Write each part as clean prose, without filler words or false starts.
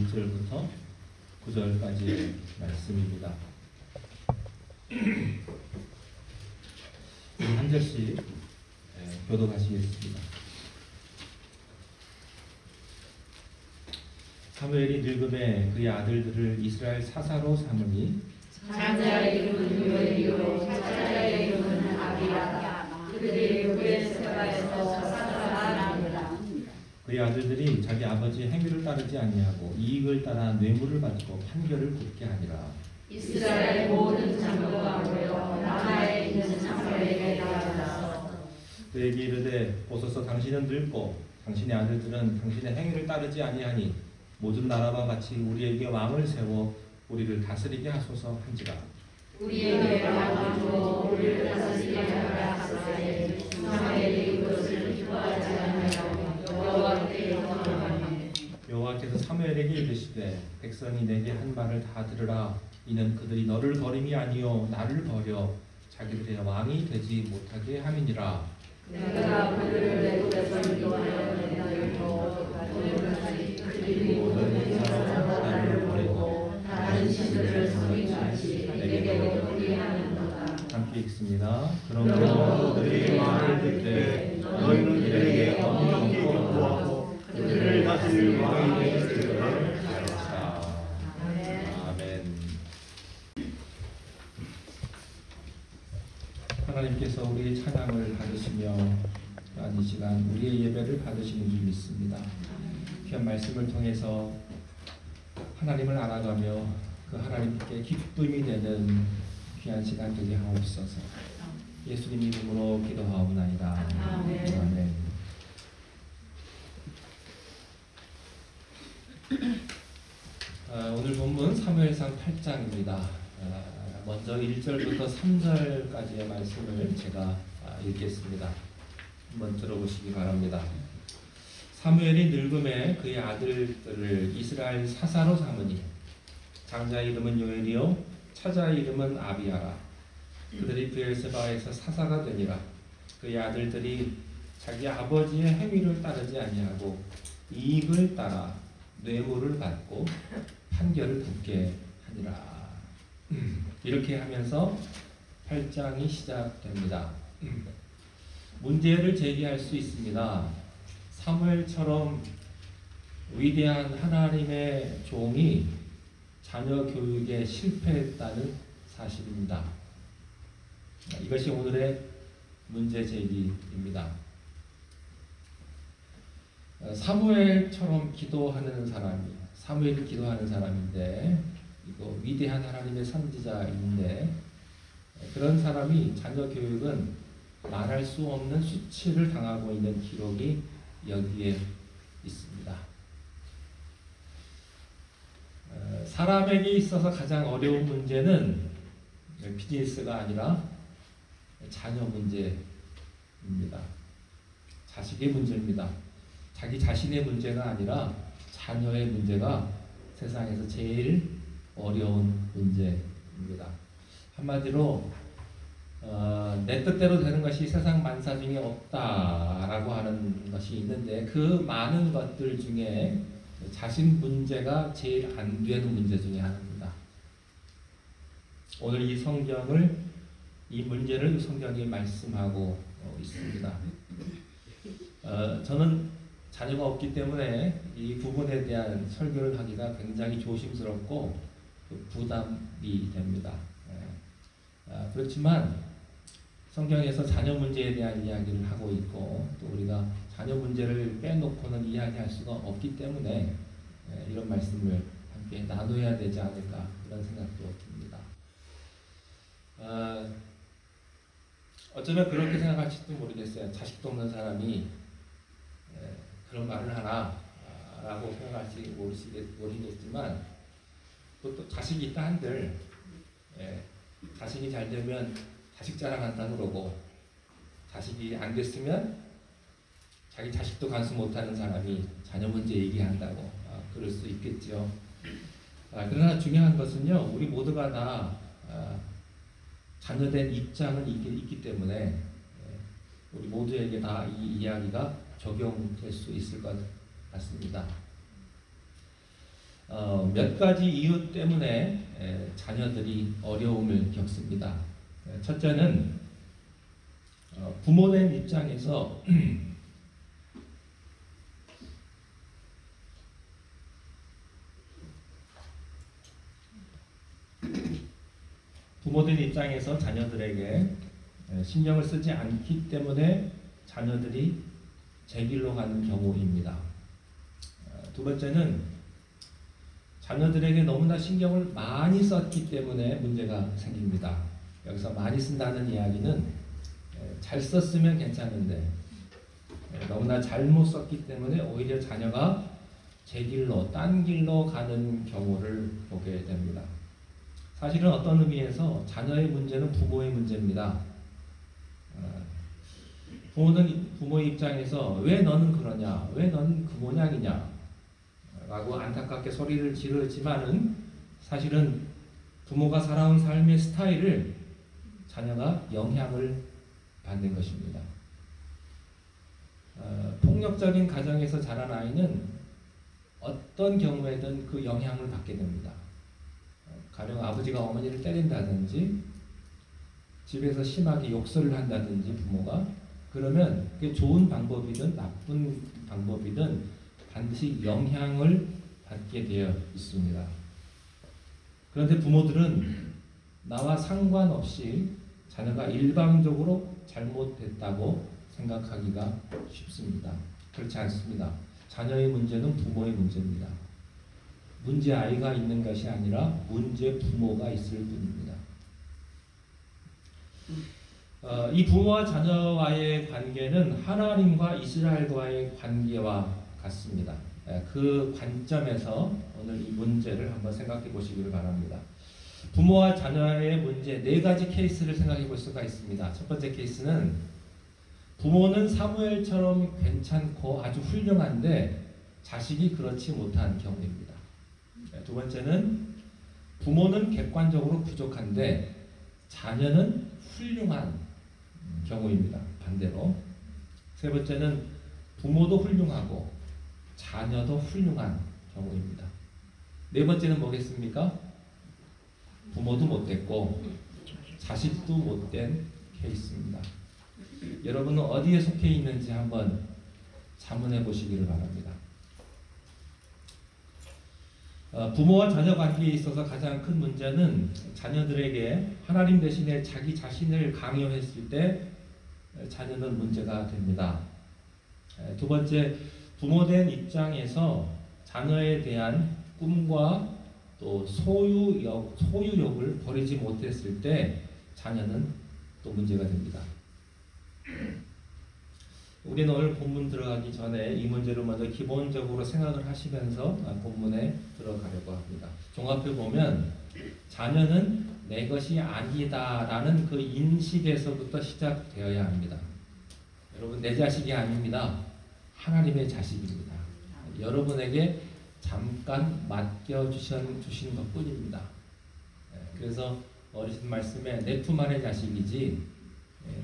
1절부터 9절까지의 말씀입니다. 한 절씩 교독하시겠습니다. 사무엘이 늙음에 그의 아들들을 이스라엘 사사로 삼으니 장자의 이름은 요엘이요 차자의 이름은 아비야다. 그들이 브엘세바에서 사사가 나니라. 그의 아들들이 자기 아버지의 행위를 따르지 아니하고 이익을 따라 뇌물을 받고 판결을 굳게 하니라. 이스라엘 모든 장로가 모여 라마에 있는 사무엘에게 나아가서 그에게 이르되 보소서 당신은 늙고 당신의 아들들은 당신의 행위를 따르지 아니하니 모든 나라와 같이 우리에게 왕을 세워 우리를 다스리게 하소서 한지라. 우리에게 왕을 주어 우리를 다스리게 하라 하시되 사무엘이 그것을 기뻐하지 아니하고 여호와께 영광하니. 여호와께서 사무엘에게 이르시되 백성이 내게 한 말을 다 들으라. 이는 그들이 너를 버림이 아니요 나를 버려 자기들의 왕이 되지 못하게 함이니라. 내가 그들을 내 곁에서 인도하여 내를 더 그들이 모든 사람과 나를 버리고 다른 신들을 섬기같이 내게로 돌이하는도다. 함께 읽습니다. 그러므로 그들이 말을 듣되 너희는 그들에게 엄격히 구하고 그들을 다스릴 왕이 되시기를 하였다. 아멘. 하나님께서 우리의 찬양을 받으시며 또한 이 시간 우리의 예배를 받으시는 줄 믿습니다. 귀한 말씀을 통해서 하나님을 알아가며 그 하나님께 기쁨이 되는 귀한 시간 되게 하옵소서. 예수님 이름으로 기도하옵나이다. 아멘. 아멘. 오늘 본문 사무엘상 8장입니다. 먼저 1절부터 3절까지의 말씀을 제가 읽겠습니다. 한번 들어보시기 바랍니다. 사무엘이 늙음에 그의 아들들을 이스라엘 사사로 삼으니 장자의 이름은 요엘이요 차자의 이름은 아비야라. 그들이 브엘세바에서 사사가 되니라. 그의 아들들이 자기 아버지의 행위를 따르지 아니하고 이익을 따라 뇌물을 받고 판결을 굳게 하니라. 이렇게 하면서 8장이 시작됩니다. 문제를 제기할 수 있습니다. 사무엘처럼 위대한 하나님의 종이 자녀 교육에 실패했다는 사실입니다. 이것이 오늘의 문제 제기입니다. 사무엘처럼 기도하는 사람이 사무엘이 기도하는 사람인데 이거 위대한 하나님의 선지자인데 그런 사람이 자녀 교육은 말할 수 없는 수치를 당하고 있는 기록이 여기에 있습니다. 사람에게 있어서 가장 어려운 문제는 비즈니스가 아니라 자녀 문제입니다. 자식의 문제입니다. 자기 자신의 문제가 아니라 자녀의 문제가 세상에서 제일 어려운 문제입니다. 한마디로 내 뜻대로 되는 것이 세상 만사 중에 없다라고 하는 것이 있는데 그 많은 것들 중에 자신 문제가 제일 안 되는 문제 중에 하나입니다. 오늘 이 문제를 성경이 말씀하고 있습니다. 저는 자녀가 없기 때문에 이 부분에 대한 설교를 하기가 굉장히 조심스럽고 부담이 됩니다. 그렇지만 성경에서 자녀 문제에 대한 이야기를 하고 있고 또 우리가 자녀 문제를 빼놓고는 이야기할 수가 없기 때문에 이런 말씀을 함께 나눠야 되지 않을까 그런 생각도 듭니다. 어쩌면 그렇게 생각할지도 모르겠어요. 자식도 없는 사람이 그런 말을 하나 라고 생각할지 모르겠지만 또 자식이 있다 한들 자식이 잘 되면 자식 자랑한다 그러고 자식이 안 됐으면 자기 자식도 간수 못하는 사람이 자녀 문제 얘기한다고 그럴 수 있겠죠. 그러나 중요한 것은요, 우리 모두가 다 자녀된 입장은 있기 때문에 우리 모두에게 다 이 이야기가 적용될 수 있을 것 같습니다. 몇 가지 이유 때문에 자녀들이 어려움을 겪습니다. 첫째는 부모된 입장에서 부모된 입장에서 자녀들에게 신경을 쓰지 않기 때문에 자녀들이 제 길로 가는 경우입니다. 두 번째는 자녀들에게 너무나 신경을 많이 썼기 때문에 문제가 생깁니다. 여기서 많이 쓴다는 이야기는 잘 썼으면 괜찮은데 너무나 잘못 썼기 때문에 오히려 자녀가 제 길로, 딴 길로 가는 경우를 보게 됩니다. 사실은 어떤 의미에서 자녀의 문제는 부모의 문제입니다. 부모는 부모의 입장에서 왜 너는 그러냐, 왜 너는 그 모양이냐 라고 안타깝게 소리를 지르지만은 사실은 부모가 살아온 삶의 스타일을 자녀가 영향을 받는 것입니다. 폭력적인 가정에서 자란 아이는 어떤 경우에든 그 영향을 받게 됩니다. 가령 아버지가 어머니를 때린다든지 집에서 심하게 욕설을 한다든지 부모가 그러면 그게 좋은 방법이든 나쁜 방법이든 반드시 영향을 받게 되어 있습니다. 그런데 부모들은 나와 상관없이 자녀가 일방적으로 잘못됐다고 생각하기가 쉽습니다. 그렇지 않습니다. 자녀의 문제는 부모의 문제입니다. 문제 아이가 있는 것이 아니라 문제 부모가 있을 뿐입니다. 이 부모와 자녀와의 관계는 하나님과 이스라엘과의 관계와 같습니다. 그 관점에서 오늘 이 문제를 한번 생각해 보시기를 바랍니다. 부모와 자녀의 문제 네 가지 케이스를 생각해 볼 수가 있습니다. 첫 번째 케이스는 부모는 사무엘처럼 괜찮고 아주 훌륭한데 자식이 그렇지 못한 경우입니다. 두 번째는 부모는 객관적으로 부족한데 자녀는 훌륭한 경우입니다. 반대로. 세 번째는 부모도 훌륭하고 자녀도 훌륭한 경우입니다. 네 번째는 뭐겠습니까? 부모도 못됐고 자식도 못된 케이스입니다. 여러분은 어디에 속해 있는지 한번 자문해 보시기를 바랍니다. 부모와 자녀 관계에 있어서 가장 큰 문제는 자녀들에게 하나님 대신에 자기 자신을 강요했을 때 자녀는 문제가 됩니다. 두 번째, 부모된 입장에서 자녀에 대한 꿈과 또 소유욕을 버리지 못했을 때 자녀는 또 문제가 됩니다. 우리는 오늘 본문 들어가기 전에 이 문제를 먼저 기본적으로 생각을 하시면서 본문에 들어가려고 합니다. 종합해 보면 자녀는 내 것이 아니다라는 그 인식에서부터 시작되어야 합니다. 여러분, 내 자식이 아닙니다. 하나님의 자식입니다. 여러분에게 잠깐 맡겨주신 것뿐입니다. 그래서 어르신 말씀에 내 품 안의 자식이지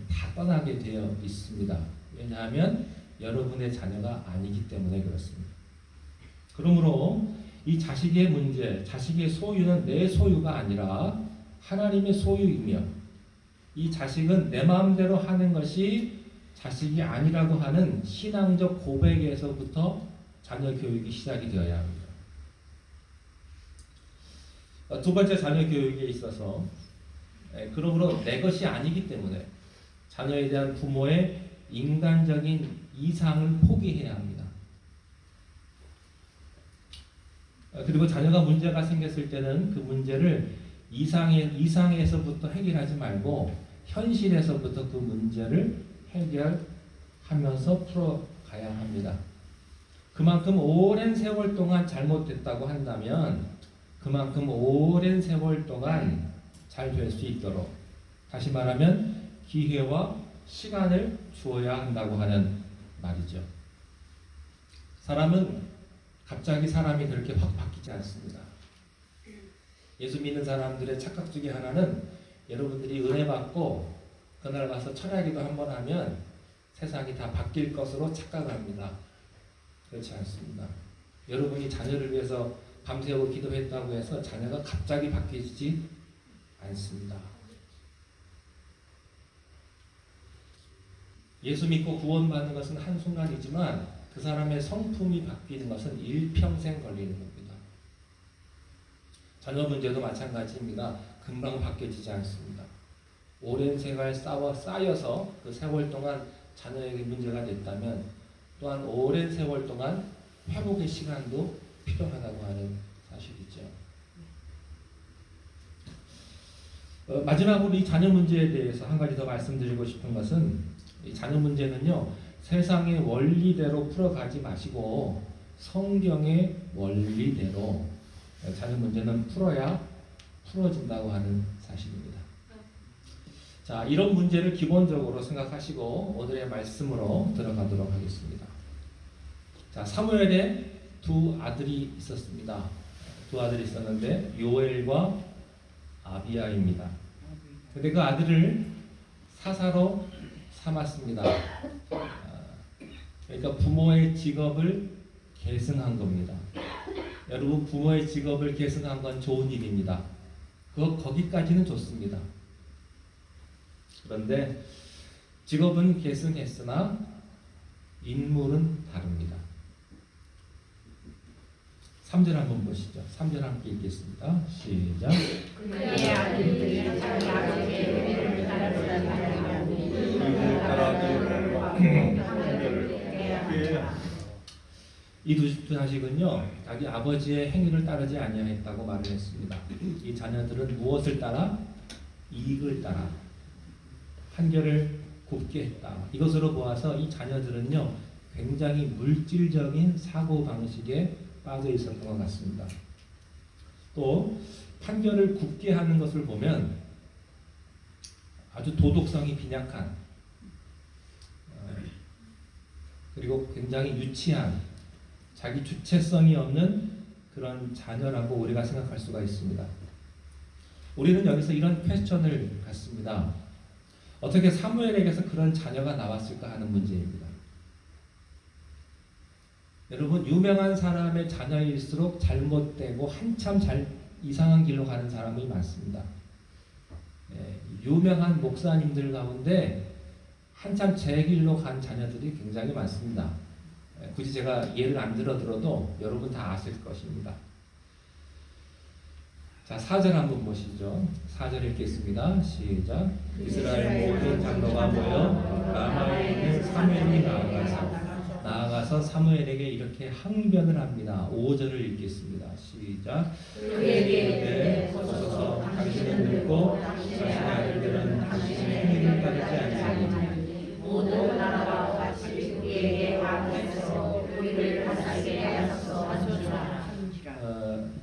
다 떠나게 되어 있습니다. 왜냐하면 여러분의 자녀가 아니기 때문에 그렇습니다. 그러므로 이 자식의 문제, 자식의 소유는 내 소유가 아니라 하나님의 소유이며 이 자식은 내 마음대로 하는 것이 자식이 아니라고 하는 신앙적 고백에서부터 자녀 교육이 시작이 되어야 합니다. 두 번째, 자녀 교육에 있어서 그러므로 내 것이 아니기 때문에 자녀에 대한 부모의 인간적인 이상을 포기해야 합니다. 그리고 자녀가 문제가 생겼을 때는 그 문제를 이상에서부터 해결하지 말고 현실에서부터 그 문제를 해결하면서 풀어가야 합니다. 그만큼 오랜 세월 동안 잘못됐다고 한다면 그만큼 오랜 세월 동안 잘 될 수 있도록, 다시 말하면 기회와 시간을 주어야 한다고 하는 말이죠. 사람은 갑자기 사람이 그렇게 확 바뀌지 않습니다. 예수 믿는 사람들의 착각 중에 하나는 여러분들이 은혜 받고 그날 가서 철야기도 한번 하면 세상이 다 바뀔 것으로 착각합니다. 그렇지 않습니다. 여러분이 자녀를 위해서 밤새고 기도했다고 해서 자녀가 갑자기 바뀌지 않습니다. 예수 믿고 구원받는 것은 한순간이지만 그 사람의 성품이 바뀌는 것은 일평생 걸리는 겁니다. 자녀 문제도 마찬가지입니다. 금방 바뀌어지지 않습니다. 오랜 세월 쌓여서 그 세월 동안 자녀에게 문제가 됐다면 또한 오랜 세월 동안 회복의 시간도 필요하다고 하는 사실이죠. 마지막으로 이 자녀 문제에 대해서 한 가지 더 말씀드리고 싶은 것은 이 자녀 문제는요, 세상의 원리대로 풀어가지 마시고 성경의 원리대로 자녀 문제는 풀어야 풀어진다고 하는 사실입니다. 자, 이런 문제를 기본적으로 생각하시고 오늘의 말씀으로 들어가도록 하겠습니다. 자, 사무엘에 두 아들이 있었습니다. 두 아들이 있었는데 요엘과 아비야입니다. 근데 그 아들을 사사로 삼았습니다. 그러니까 부모의 직업을 계승한 겁니다. 여러분, 부모의 직업을 계승한 건 좋은 일입니다. 거기까지는 좋습니다. 그런데 직업은 계승했으나 인물은 다릅니다. 3절 한번 보시죠. 3절 함께 읽겠습니다. 시작. 그의 아들들이 자기 아버지의 의를 따르다가 이를 따라들을 이 두 자식은요, 자기 아버지의 행위를 따르지 아니하였다고 말을 했습니다. 이 자녀들은 무엇을 따라? 이익을 따라 판결을 굽게 했다. 이것으로 보아서 이 자녀들은요, 굉장히 물질적인 사고 방식에 빠져 있었던 것 같습니다. 또 판결을 굽게 하는 것을 보면 아주 도덕성이 빈약한 그리고 굉장히 유치한 자기 주체성이 없는 그런 자녀라고 우리가 생각할 수가 있습니다. 우리는 여기서 이런 퀘스천을 갖습니다. 어떻게 사무엘에게서 그런 자녀가 나왔을까 하는 문제입니다. 여러분, 유명한 사람의 자녀일수록 잘못되고 한참 이상한 길로 가는 사람이 많습니다. 유명한 목사님들 가운데 한참 제 길로 간 자녀들이 굉장히 많습니다. 굳이 제가 예를 안 들어도 여러분 다 아실 것입니다. 자, 4절 한번 보시죠. 4절 읽겠습니다. 시작. 이스라엘 모든 장로가 모여 라마에 있는 사무엘이 나아가서 사무엘에게 이렇게 항변을 합니다. 5절을 읽겠습니다. 시작. 그에게 이르되 소서 당신은 늙고 자신의 아들들은 당신의 행위를 따르지 않으니 모든 나라와 같이 우리에게 왕하셔서 우리를 다스리게 하소서 하소서.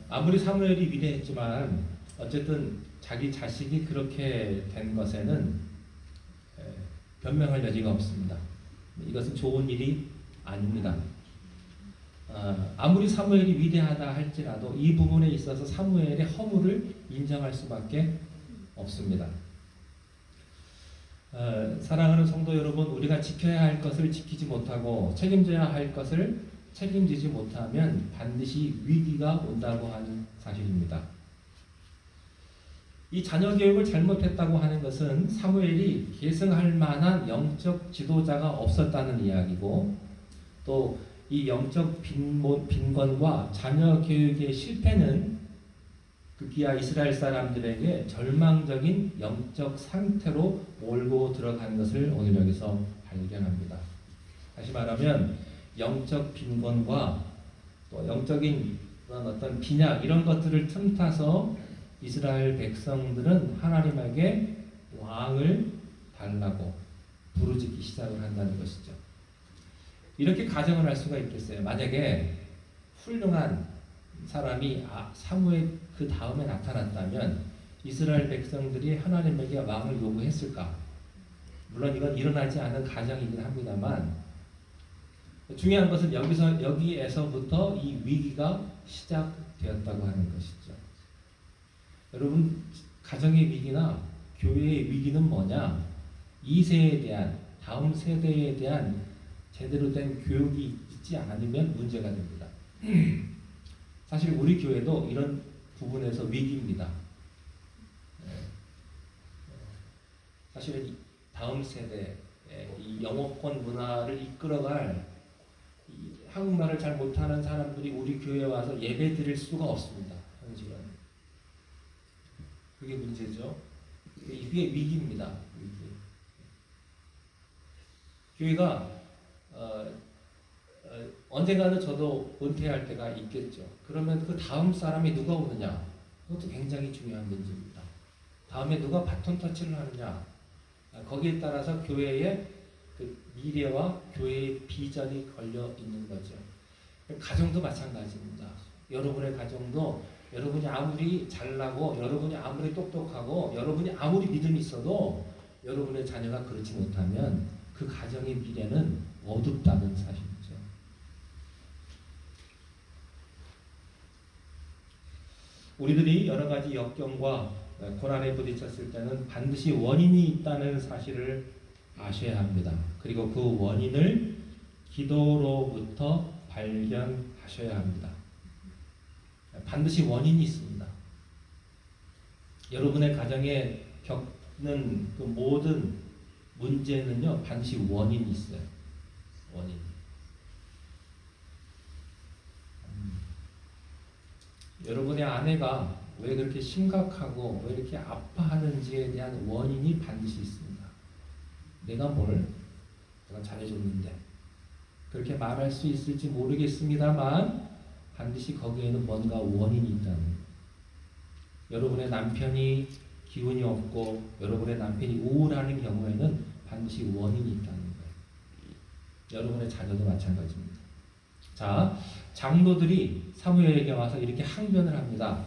아무리 사무엘이 위대했지만 어쨌든 자기 자식이 그렇게 된 것에는 변명할 여지가 없습니다. 이것은 좋은 일이 아닙니다. 아무리 사무엘이 위대하다 할지라도 이 부분에 있어서 사무엘의 허물을 인정할 수밖에 없습니다. 사랑하는 성도 여러분, 우리가 지켜야 할 것을 지키지 못하고 책임져야 할 것을 책임지지 못하면 반드시 위기가 온다고 하는 사실입니다. 이 자녀 교육을 잘못했다고 하는 것은 사무엘이 계승할 만한 영적 지도자가 없었다는 이야기고, 또 이 영적 빈곤과 자녀 교육의 실패는 급기야 이스라엘 사람들에게 절망적인 영적 상태로 몰고 들어간 것을 오늘 여기서 발견합니다. 다시 말하면 영적 빈곤과 또 영적인 그런 어떤 빈약 이런 것들을 틈타서 이스라엘 백성들은 하나님에게 왕을 달라고 부르짖기 시작을 한다는 것이죠. 이렇게 가정을 할 수가 있겠어요. 만약에 훌륭한 사람이 사무엘 그 다음에 나타났다면 이스라엘 백성들이 하나님에게 왕을 요구했을까? 물론 이건 일어나지 않은 가정이긴 합니다만 중요한 것은 여기에서부터 이 위기가 시작되었다고 하는 것이죠. 여러분, 가정의 위기나 교회의 위기는 뭐냐? 2세에 대한, 다음 세대에 대한 제대로 된 교육이 있지 않으면 문제가 됩니다. 사실 우리 교회도 이런 부분에서 위기입니다. 사실은 다음 세대의 이 영어권 문화를 이끌어갈 이 한국말을 잘 못하는 사람들이 우리 교회에 와서 예배 드릴 수가 없습니다. 현실은. 그게 문제죠. 이게 위기입니다. 위기. 교회가 언젠가는 저도 은퇴할 때가 있겠죠. 그러면 그 다음 사람이 누가 오느냐? 그것도 굉장히 중요한 문제입니다. 다음에 누가 바톤 터치를 하느냐? 거기에 따라서 교회의 그 미래와 교회의 비전이 걸려 있는 거죠. 가정도 마찬가지입니다. 여러분의 가정도 여러분이 아무리 잘나고 여러분이 아무리 똑똑하고 여러분이 아무리 믿음이 있어도 여러분의 자녀가 그렇지 못하면 그 가정의 미래는 어둡다는 사실이죠. 우리들이 여러 가지 역경과 고난에 부딪혔을 때는 반드시 원인이 있다는 사실을 아셔야 합니다. 그리고 그 원인을 기도로부터 발견하셔야 합니다. 반드시 원인이 있습니다. 여러분의 가정에 겪는 그 모든 문제는요, 반드시 원인이 있어요. 원인. 여러분의 아내가 왜 그렇게 심각하고 왜 이렇게 아파하는지에 대한 원인이 반드시 있습니다. 내가 잘해줬는데 그렇게 말할 수 있을지 모르겠습니다만 반드시 거기에는 뭔가 원인이 있다는 거예요. 여러분의 남편이 기운이 없고 여러분의 남편이 우울하는 경우에는 반드시 원인이 있다는 거예요. 여러분의 자녀도 마찬가지입니다. 자, 장로들이 사무엘에게 와서 이렇게 항변을 합니다.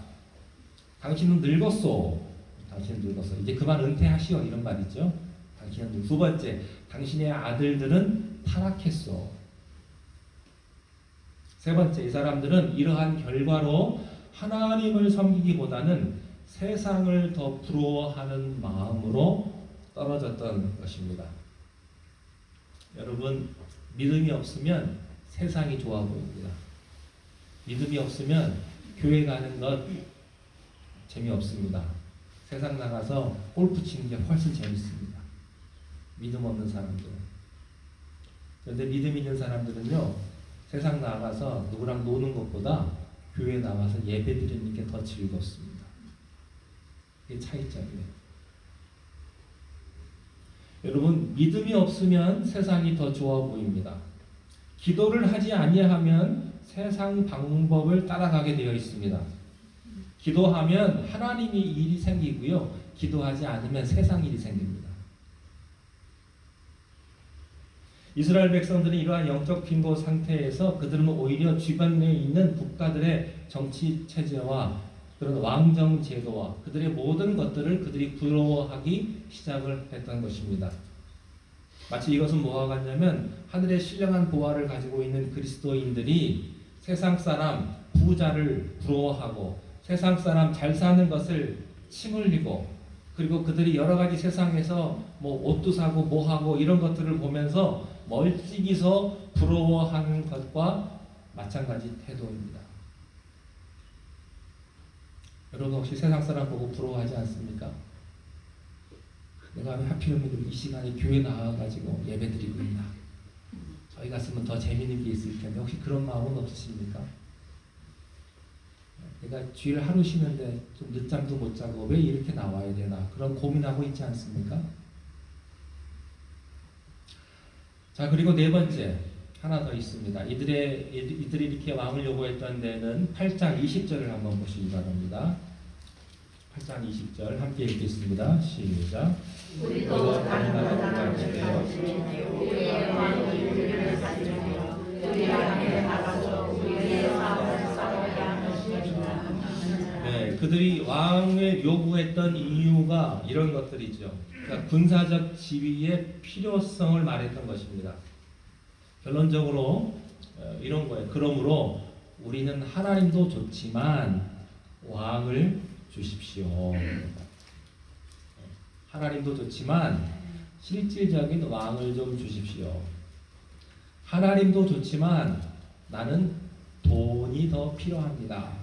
당신은 늙었소. 당신은 늙었어. 이제 그만 은퇴하시오. 이런 말이죠. 당신은 두 번째, 당신의 아들들은 타락했어. 세 번째, 이 사람들은 이러한 결과로 하나님을 섬기기보다는 세상을 더 부러워하는 마음으로 떨어졌던 것입니다. 여러분, 믿음이 없으면 세상이 좋아 보입니다. 믿음이 없으면 교회 가는 것 재미없습니다. 세상 나가서 골프 치는 게 훨씬 재밌습니다. 믿음 없는 사람들은. 그런데 믿음 있는 사람들은요, 세상 나가서 누구랑 노는 것보다 교회 나와서 예배 드리는 게 더 즐겁습니다. 이게 차이점이에요. 여러분, 믿음이 없으면 세상이 더 좋아 보입니다. 기도를 하지 아니하면 세상 방법을 따라가게 되어 있습니다. 기도하면 하나님이 일이 생기고요. 기도하지 않으면 세상 일이 생깁니다. 이스라엘 백성들은 이러한 영적 빈곤 상태에서 그들은 오히려 주변에 있는 국가들의 정치 체제와 그런 왕정 제도와 그들의 모든 것들을 그들이 부러워하기 시작을 했던 것입니다. 마치 이것은 뭐와 같냐면 하늘의 신령한 보화를 가지고 있는 그리스도인들이 세상 사람 부자를 부러워하고 세상 사람 잘 사는 것을 침 흘리고 그리고 그들이 여러 가지 세상에서 뭐 옷도 사고 뭐 하고 이런 것들을 보면서 멀찍이서 부러워하는 것과 마찬가지 태도입니다. 여러분 혹시 세상 사람 보고 부러워하지 않습니까? 내가 왜 하필이면 이 시간에 교회 나와가지고 예배드리고 있나? 저희 갔으면 더 재밌는 게 있을 텐데 혹시 그런 마음은 없으십니까? 내가 주일 하루 쉬는데 좀 늦잠도 못 자고 왜 이렇게 나와야 되나? 그런 고민하고 있지 않습니까? 자, 그리고 네 번째 하나 더 있습니다. 이들이 이렇게 왕을 요구했던 데는 8장 20절을 한번 보시기 바랍니다. 8장 20절 함께 읽겠습니다. 시작. 우리도 다른 나라가 되어 우리의 왕이 우리를 살리며 우리 앞에 나가서 우리의 사업을 싸워야 하는 것입니다. 네, 그들이 왕을 요구했던 이유가 이런 것들이죠. 그러니까 군사적 지위의 필요성을 말했던 것입니다. 결론적으로 이런 거예요. 그러므로 우리는 하나님도 좋지만 왕을 주십시오. 하나님도 좋지만 실질적인 왕을 좀 주십시오. 하나님도 좋지만 나는 돈이 더 필요합니다.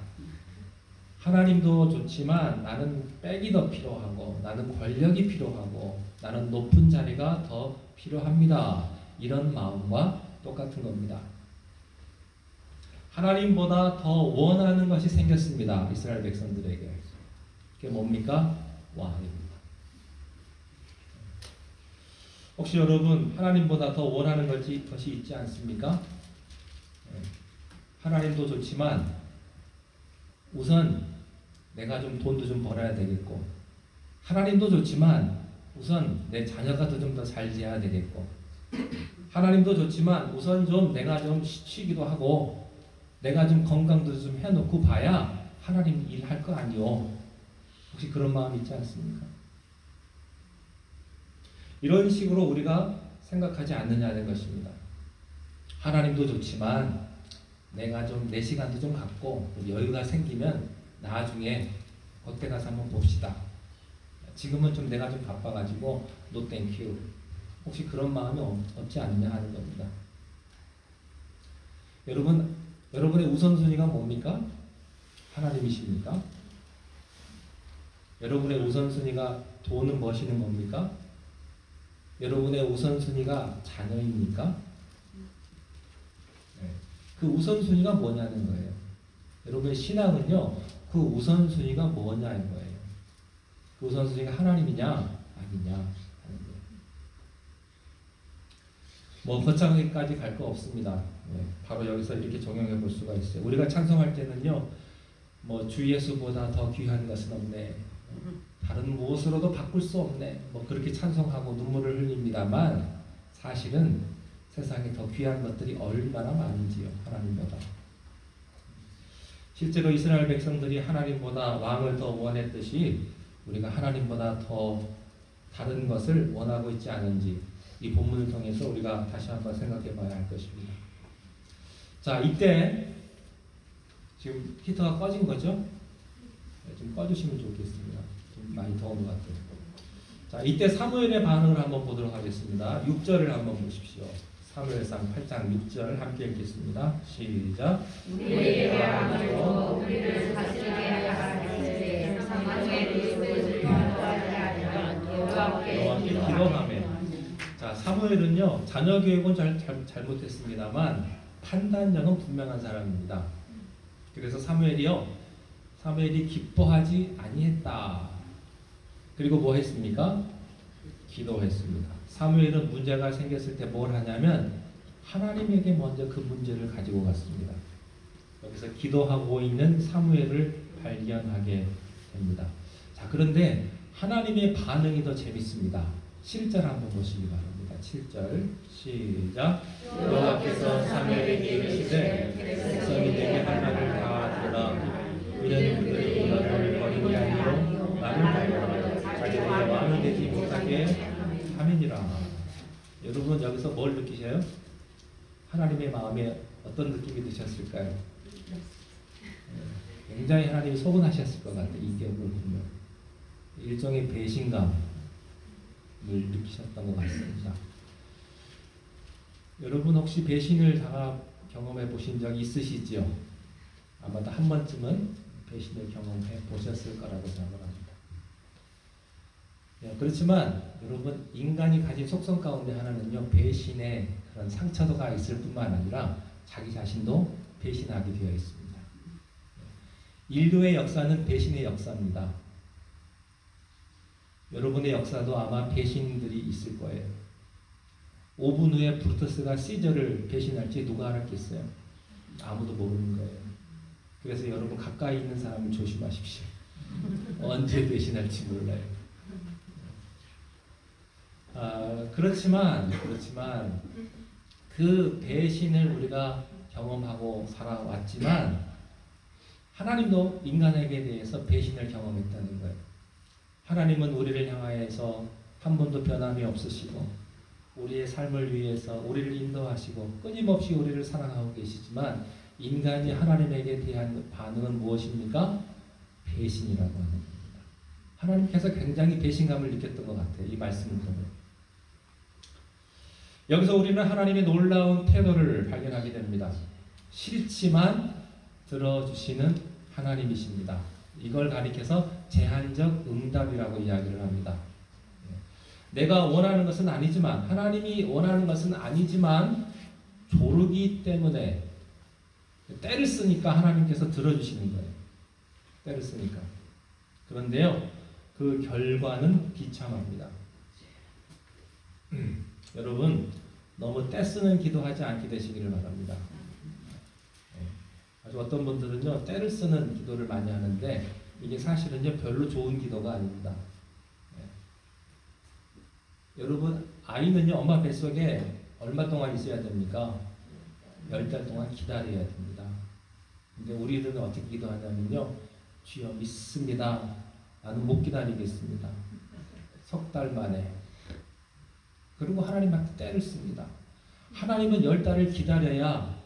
하나님도 좋지만 나는 백이 더 필요하고 나는 권력이 필요하고 나는 높은 자리가 더 필요합니다. 이런 마음과 똑같은 겁니다. 하나님보다 더 원하는 것이 생겼습니다. 이스라엘 백성들에게. 그게 뭡니까? 왕입니다. 혹시 여러분 하나님보다 더 원하는 것이 있지 않습니까? 하나님도 좋지만 우선 내가 좀 돈도 좀 벌어야 되겠고, 하나님도 좋지만 우선 내 자녀가 좀 더 잘 지어야 되겠고, 하나님도 좋지만 우선 좀 내가 좀 쉬기도 하고 내가 좀 건강도 좀 해놓고 봐야 하나님 일할 거 아니요. 혹시 그런 마음 있지 않습니까? 이런 식으로 우리가 생각하지 않느냐는 것입니다. 하나님도 좋지만 내가 좀 내 시간도 좀 갖고 여유가 생기면 나중에 그때 가서 한번 봅시다. 지금은 좀 내가 좀 바빠가지고 no thank you. 혹시 그런 마음이 없지 않느냐 하는 겁니다. 여러분의 우선순위가 뭡니까? 하나님이십니까? 여러분의 우선순위가 돈을 버시는 겁니까? 여러분의 우선순위가 자녀입니까? 네. 그 우선순위가 뭐냐는 거예요. 여러분의 신앙은요, 그 우선순위가 뭐냐는 거예요. 그 우선순위가 하나님이냐, 아니냐 하는 거예요. 뭐 거창하게까지 갈 거 없습니다. 네. 바로 여기서 이렇게 적용해 볼 수가 있어요. 우리가 찬송할 때는요, 뭐 주 예수보다 더 귀한 것은 없네. 다른 무엇으로도 바꿀 수 없네. 뭐 그렇게 찬송하고 눈물을 흘립니다만 사실은 세상에 더 귀한 것들이 얼마나 많은지요. 하나님보다. 실제로 이스라엘 백성들이 하나님보다 왕을 더 원했듯이 우리가 하나님보다 더 다른 것을 원하고 있지 않은지 이 본문을 통해서 우리가 다시 한번 생각해 봐야 할 것입니다. 자, 이때 지금 히터가 꺼진 거죠? 네, 좀 꺼주시면 좋겠습니다. 좀 많이 더운 것 같아요. 자, 이때 사무엘의 반응을 한번 보도록 하겠습니다. 6절을 한번 보십시오. 사무엘상 8장 6절 함께 읽겠습니다. 시작. 우리에게 왕으로 우리를 다스리게 하시되 사무엘이 우리를 구하지 않으면 여호와께 기도하매. 자, 사무엘은요 자녀 교육은 잘못했습니다만 판단력은 분명한 사람입니다. 그래서 사무엘이 기뻐하지 아니했다. 그리고 뭐 했습니까? 기도했습니다. 사무엘은 문제가 생겼을 때 뭘 하냐면 하나님에게 먼저 그 문제를 가지고 갔습니다. 여기서 기도하고 있는 사무엘을 발견하게 됩니다. 자, 그런데 하나님의 반응이 더 재밌습니다. 7절 한번 보시기 바랍니다. 7절 시작. 여호와께서 사무엘에게 이르시되 백성이 내게 할 말을 다 들으라. 이는 그들이 너를 버린 게 아니요 나를 버려 자기들의 왕이 되지 못하게 함이니라. 여러분 여기서 뭘 느끼셔요? 하나님의 마음에 어떤 느낌이 드셨을까요? 굉장히 하나님이 서운하셨을 것 같아요. 이 기억을 보면 일종의 배신감을 느끼셨던 것 같습니다. 여러분 혹시 배신을 경험해 보신 적 있으시죠? 아마도 한 번쯤은 배신을 경험해 보셨을 거라고 생각합니다. 그렇지만 여러분 인간이 가진 속성 가운데 하나는요 배신의 그런 상처도가 있을 뿐만 아니라 자기 자신도 배신하게 되어 있습니다. 인류의 역사는 배신의 역사입니다. 여러분의 역사도 아마 배신들이 있을 거예요. 5분 후에 브루투스가 시저를 배신할지 누가 알았겠어요? 아무도 모르는 거예요. 그래서 여러분 가까이 있는 사람을 조심하십시오. 언제 배신할지 몰라요. 그렇지만 그 배신을 우리가 경험하고 살아왔지만 하나님도 인간에게 대해서 배신을 경험했다는 거예요. 하나님은 우리를 향하여서 한 번도 변함이 없으시고 우리의 삶을 위해서 우리를 인도하시고 끊임없이 우리를 사랑하고 계시지만 인간이 하나님에게 대한 반응은 무엇입니까? 배신이라고 하는 겁니다. 하나님께서 굉장히 배신감을 느꼈던 것 같아요. 이 말씀을 보면. 여기서 우리는 하나님의 놀라운 태도를 발견하게 됩니다. 싫지만 들어주시는 하나님이십니다. 이걸 가리켜서 제한적 응답이라고 이야기를 합니다. 내가 원하는 것은 아니지만, 하나님이 원하는 것은 아니지만 조르기 때문에 때를 쓰니까 하나님께서 들어주시는 거예요. 때를 쓰니까. 그런데요, 그 결과는 비참합니다. 여러분, 너무 떼쓰는 기도하지 않게 되시기를 바랍니다. 아주 어떤 분들은요, 때를 쓰는 기도를 많이 하는데 이게 사실은요, 별로 좋은 기도가 아닙니다. 여러분, 아이는요, 엄마 뱃속에 얼마 동안 있어야 됩니까? 10달 동안 기다려야 됩니다. 근데 우리들은 어떻게 기도하냐면요, 주여 믿습니다. 나는 못 기다리겠습니다. 석 달 만에. 그리고 하나님한테 때를 씁니다. 하나님은 10달을 기다려야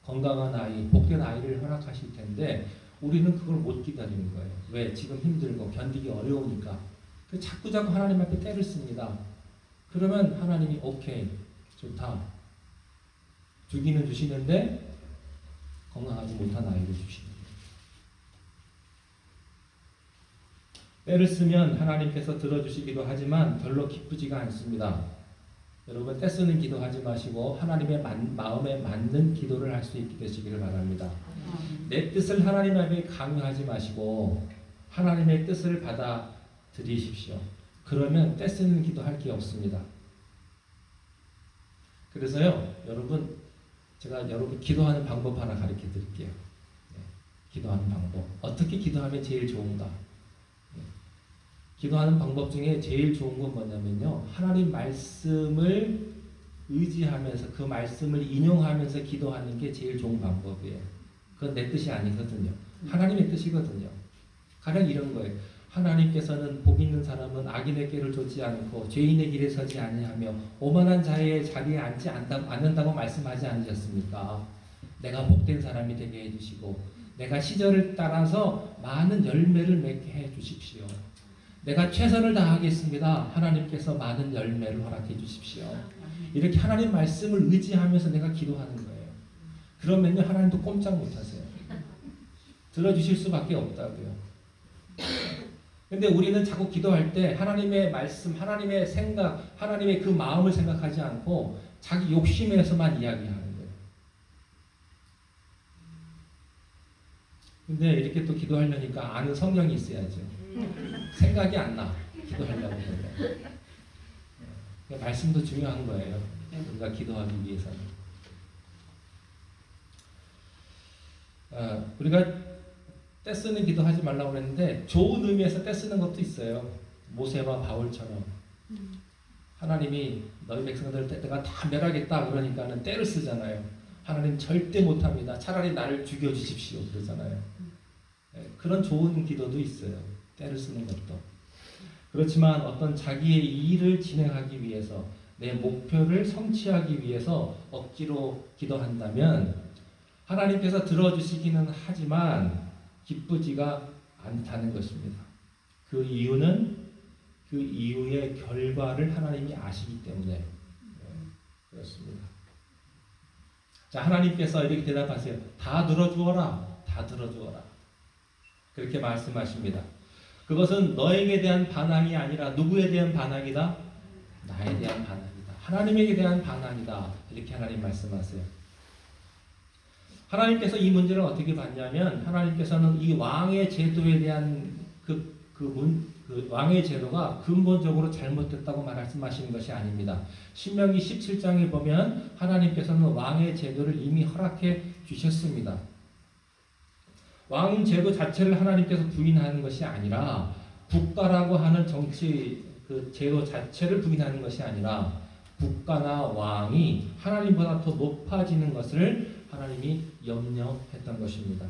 건강한 아이, 복된 아이를 허락하실 텐데 우리는 그걸 못 기다리는 거예요. 왜? 지금 힘들고 견디기 어려우니까. 자꾸 하나님 앞에 때를 씁니다. 그러면 하나님이 오케이, 좋다. 주기는 주시는데 건강하지 못한 아이를 주시는 거예요. 때를 쓰면 하나님께서 들어주시기도 하지만 별로 기쁘지가 않습니다. 여러분, 때 쓰는 기도하지 마시고 하나님의 마음에 맞는 기도를 할 수 있게 되시기를 바랍니다. 내 뜻을 하나님 앞에 강요하지 마시고 하나님의 뜻을 받아들이십시오. 그러면 때 쓰는 기도할 게 없습니다. 그래서요, 여러분, 제가 여러분 기도하는 방법 하나 가르쳐 드릴게요. 기도하는 방법. 어떻게 기도하면 제일 좋은가? 기도하는 방법 중에 제일 좋은 건 뭐냐면요, 하나님 말씀을 의지하면서 그 말씀을 인용하면서 기도하는 게 제일 좋은 방법이에요. 그건 내 뜻이 아니거든요. 하나님의 뜻이거든요. 가령 이런 거예요. 하나님께서는 복 있는 사람은 악인의 길을 좇지 않고 죄인의 길에 서지 아니하며 오만한 자의 자리에 앉지 않는다고 말씀하지 않으셨습니까? 내가 복된 사람이 되게 해주시고 내가 시절을 따라서 많은 열매를 맺게 해주십시오. 내가 최선을 다하겠습니다. 하나님께서 많은 열매를 허락해 주십시오. 이렇게 하나님 말씀을 의지하면서 내가 기도하는 거예요. 그러면요, 하나님도 꼼짝 못하세요. 들어주실 수밖에 없다고요. 근데 우리는 자꾸 기도할 때 하나님의 말씀, 하나님의 생각, 하나님의 그 마음을 생각하지 않고 자기 욕심에서만 이야기하는 거예요. 근데 이렇게 또 기도하려니까 아는 성령이 있어야죠. 생각이 안 나. 기도하려고 그러면. 말씀도 중요한 거예요. 우리가 기도하기 위해서는. 우리가 때 쓰는 기도하지 말라고 그랬는데 좋은 의미에서 때 쓰는 것도 있어요. 모세와 바울처럼. 하나님이 너희 백성들 내가 다 멸하겠다 그러니까는 때를 쓰잖아요. 하나님 절대 못합니다. 차라리 나를 죽여주십시오 그러잖아요. 그런 좋은 기도도 있어요. 때를 쓰는 것도. 그렇지만 어떤 자기의 일을 진행하기 위해서 내 목표를 성취하기 위해서 억지로 기도한다면 하나님께서 들어주시기는 하지만 기쁘지가 않다는 것입니다. 그 이유는 그 이후의 결과를 하나님이 아시기 때문에 그렇습니다. 자, 하나님께서 이렇게 대답하세요. 다 들어주어라. 다 들어주어라. 그렇게 말씀하십니다. 그것은 너에게 대한 반항이 아니라 누구에 대한 반항이다? 나에 대한 반항이다. 하나님에게 대한 반항이다. 이렇게 하나님 말씀하세요. 하나님께서 이 문제를 어떻게 봤냐면 하나님께서는 이 왕의 제도에 대한 왕의 제도가 근본적으로 잘못됐다고 말씀하시는 것이 아닙니다. 신명기 17장에 보면 하나님께서는 왕의 제도를 이미 허락해 주셨습니다. 왕 제도 자체를 하나님께서 부인하는 것이 아니라 국가라고 하는 정치 그 제도 자체를 부인하는 것이 아니라 국가나 왕이 하나님보다 더 높아지는 것을 하나님이 염려했던 것입니다.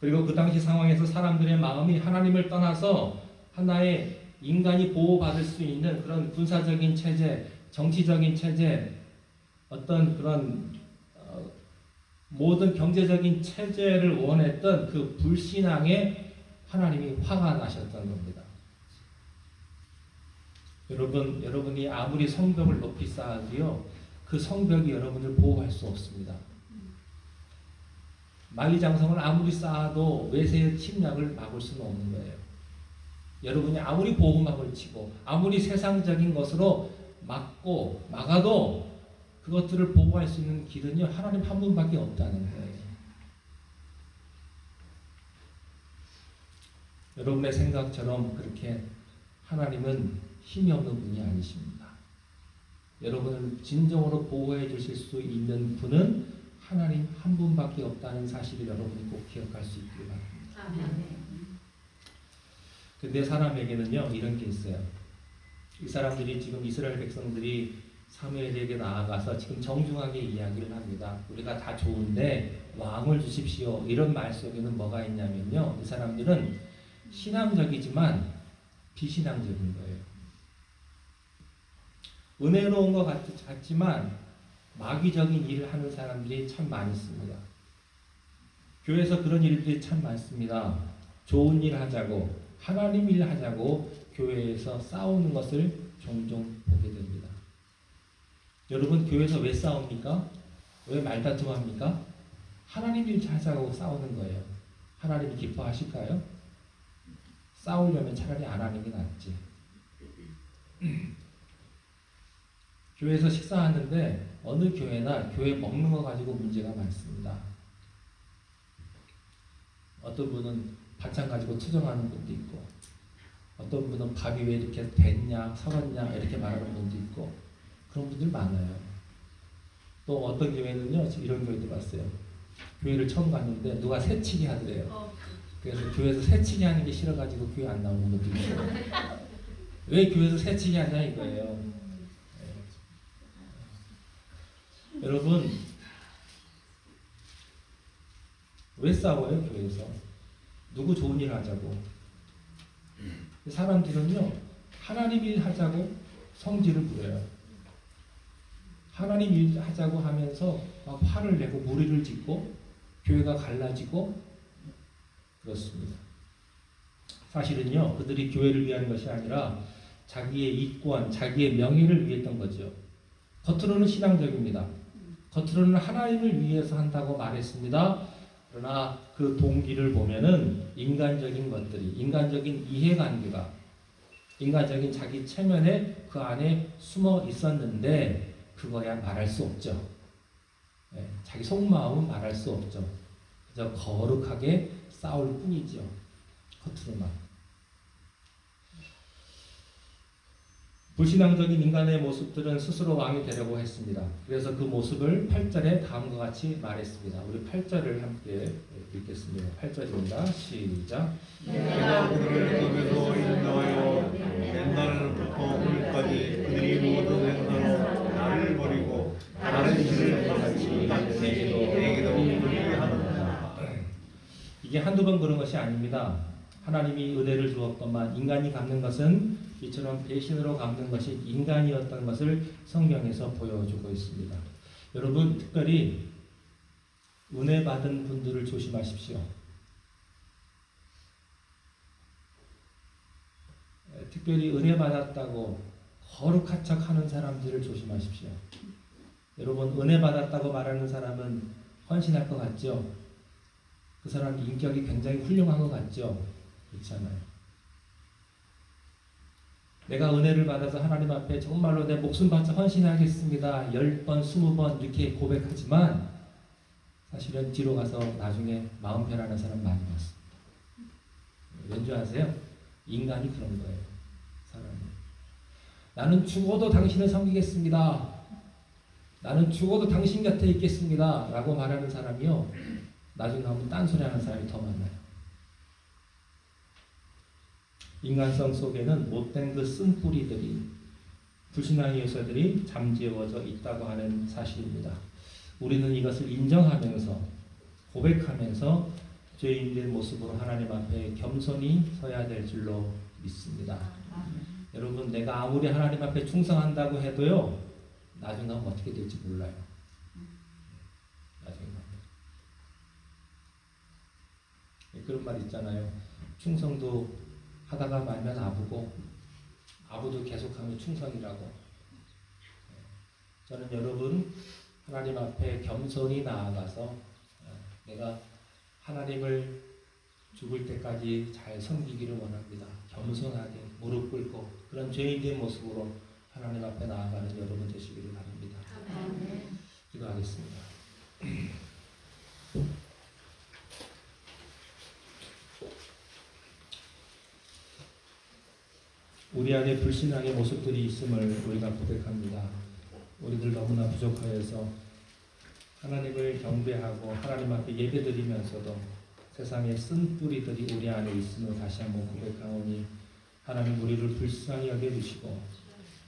그리고 그 당시 상황에서 사람들의 마음이 하나님을 떠나서 하나의 인간이 보호받을 수 있는 그런 군사적인 체제, 정치적인 체제, 어떤 그런 모든 경제적인 체제를 원했던 그 불신앙에 하나님이 화가 나셨던 겁니다. 여러분이 아무리 성벽을 높이 쌓아도요, 그 성벽이 여러분을 보호할 수 없습니다. 만리장성을 아무리 쌓아도 외세의 침략을 막을 수는 없는 거예요. 여러분이 아무리 보호막을 치고 아무리 세상적인 것으로 막아도 그것들을 보호할 수 있는 길은요, 하나님 한 분밖에 없다는 거예요. 여러분의 생각처럼 그렇게 하나님은 힘이 없는 분이 아니십니다. 여러분을 진정으로 보호해 주실 수 있는 분은 하나님 한 분밖에 없다는 사실을 여러분이 꼭 기억할 수 있길 바랍니다. 근데 사람에게는요, 이런 게 있어요. 이 사람들이 지금 이스라엘 백성들이 사무엘에게 나아가서 지금 정중하게 이야기를 합니다. 우리가 다 좋은데 왕을 주십시오. 이런 말 속에는 뭐가 있냐면요, 이 사람들은 신앙적이지만 비신앙적인 거예요. 은혜로운 것 같지만 마귀적인 일을 하는 사람들이 참 많이 있습니다. 교회에서 그런 일들이 참 많습니다. 좋은 일 하자고, 하나님 일 하자고 교회에서 싸우는 것을 종종 보게 됩니다. 여러분, 교회에서 왜 싸웁니까? 왜 말다툼합니까? 하나님 일 하자고 싸우는 거예요. 하나님이 기뻐하실까요? 싸우려면 차라리 안 하는 게 낫지. 교회에서 식사하는데 어느 교회나 교회 먹는 거 가지고 문제가 많습니다. 어떤 분은 반찬 가지고 투정하는 분도 있고, 어떤 분은 밥이 왜 이렇게 됐냐, 썩었냐 이렇게 말하는 분도 있고, 그런 분들 많아요. 또 어떤 교회는요, 이런 교회도 봤어요. 교회를 처음 갔는데 누가 새치기 하더래요. 그래서 교회에서 새치기 하는 게 싫어가지고 교회 안 나오는 분도 있고, 왜 교회에서 새치기 하냐 이거예요. 여러분, 왜 싸워요? 교회에서 누구 좋은 일 하자고. 사람들은요, 하나님 일 하자고 성질을 부려요. 하나님 일 하자고 하면서 막 화를 내고 무리를 짓고 교회가 갈라지고 그렇습니다. 사실은요, 그들이 교회를 위한 것이 아니라 자기의 이권, 자기의 명예를 위했던 거죠. 겉으로는 신앙적입니다. 겉으로는 하나님을 위해서 한다고 말했습니다. 그러나 그 동기를 보면은 인간적인 것들이, 인간적인 이해관계가, 인간적인 자기 체면에 그 안에 숨어 있었는데 그거야 말할 수 없죠. 자기 속마음은 말할 수 없죠. 그저 거룩하게 싸울 뿐이죠. 겉으로만. 불신앙적인 인간의 모습들은 스스로 왕이 되려고 했습니다. 그래서 그 모습을 8절에 다음과 같이 말했습니다. 우리 8절을 함께 읽겠습니다. 8절입니다. 시작. 내가 그들을 거기서 인도하여 옛날부터 오늘까지 그들이 모든 행사로 나를 버리고 다른 신을 같이 내게도 그리 하는구나. 이게 한두 번 그런 것이 아닙니다. 하나님이 은혜를 주었건만 인간이 갚는 것은 이처럼 배신으로 갚는 것이 인간이었던 것을 성경에서 보여주고 있습니다. 여러분, 특별히 은혜 받은 분들을 조심하십시오. 특별히 은혜 받았다고 거룩한 척 하는 사람들을 조심하십시오. 여러분, 은혜 받았다고 말하는 사람은 헌신할 것 같죠? 그 사람 인격이 굉장히 훌륭한 것 같죠? 그렇지 않아요. 내가 은혜를 받아서 하나님 앞에 정말로 내 목숨 바쳐 헌신하겠습니다. 10번, 20번 이렇게 고백하지만 사실은 뒤로 가서 나중에 마음 변하는 사람 많이 봤습니다. 왠지 아세요? 인간이 그런 거예요. 사람이. 나는 죽어도 당신을 섬기겠습니다. 나는 죽어도 당신 곁에 있겠습니다. 라고 말하는 사람이요, 나중에 가면 딴소리 하는 사람이 더 많아요. 인간성 속에는 못된 그 쓴뿌리들이, 불신앙의 요소들이 잠재워져 있다고 하는 사실입니다. 우리는 이것을 인정하면서, 고백하면서 죄인된 모습으로 하나님 앞에 겸손히 서야 될 줄로 믿습니다. 여러분, 내가 아무리 하나님 앞에 충성한다고 해도요, 나중에 가면 어떻게 될지 몰라요. 나중에 가면. 그런 말 있잖아요. 충성도 하다가 말면 아부고, 아부도 계속하면 충성이라고. 저는 여러분, 하나님 앞에 겸손히 나아가서 내가 하나님을 죽을 때까지 잘 섬기기를 원합니다. 겸손하게 무릎 꿇고 그런 죄인된 모습으로 하나님 앞에 나아가는 여러분 되시기를 바랍니다. 기도하겠습니다. 우리 안에 불신앙의 모습들이 있음을 우리가 고백합니다. 우리들 너무나 부족하여서 하나님을 경배하고 하나님 앞에 예배드리면서도 세상의 쓴뿌리들이 우리 안에 있음을 다시 한번 고백하오니 하나님 우리를 불쌍히 여겨주시고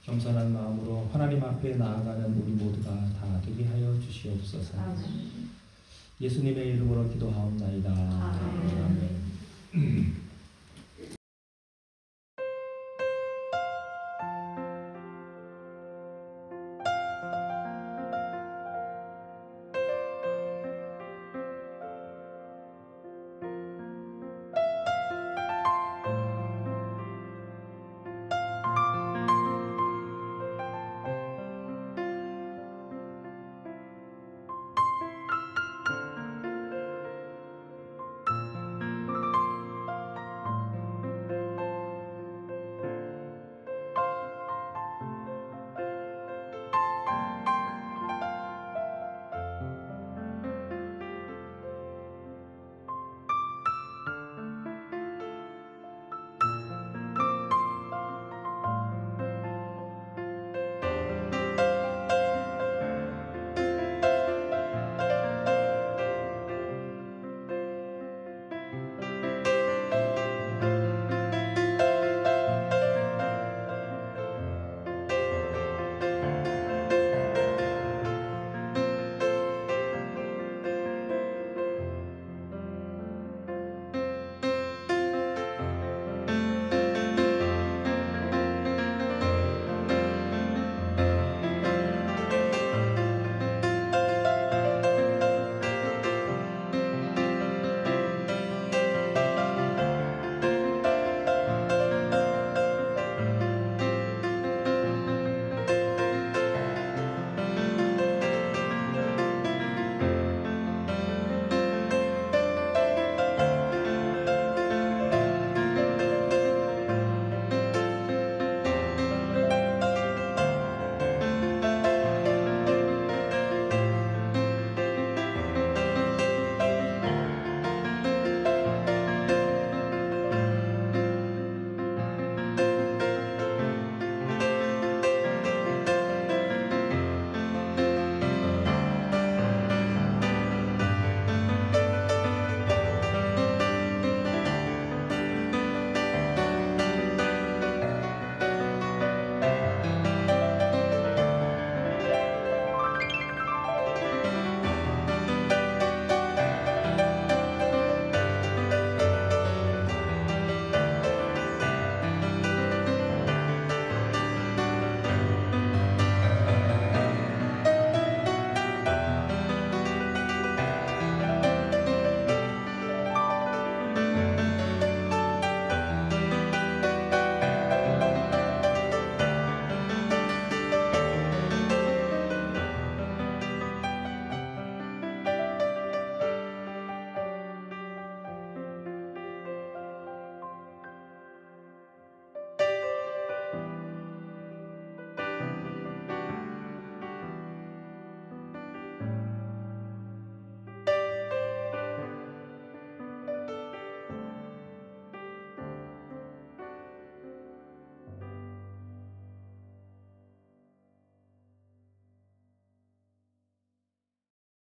겸손한 마음으로 하나님 앞에 나아가는 우리 모두가 다 되게 하여 주시옵소서. 예수님의 이름으로 기도하옵나이다. 아멘.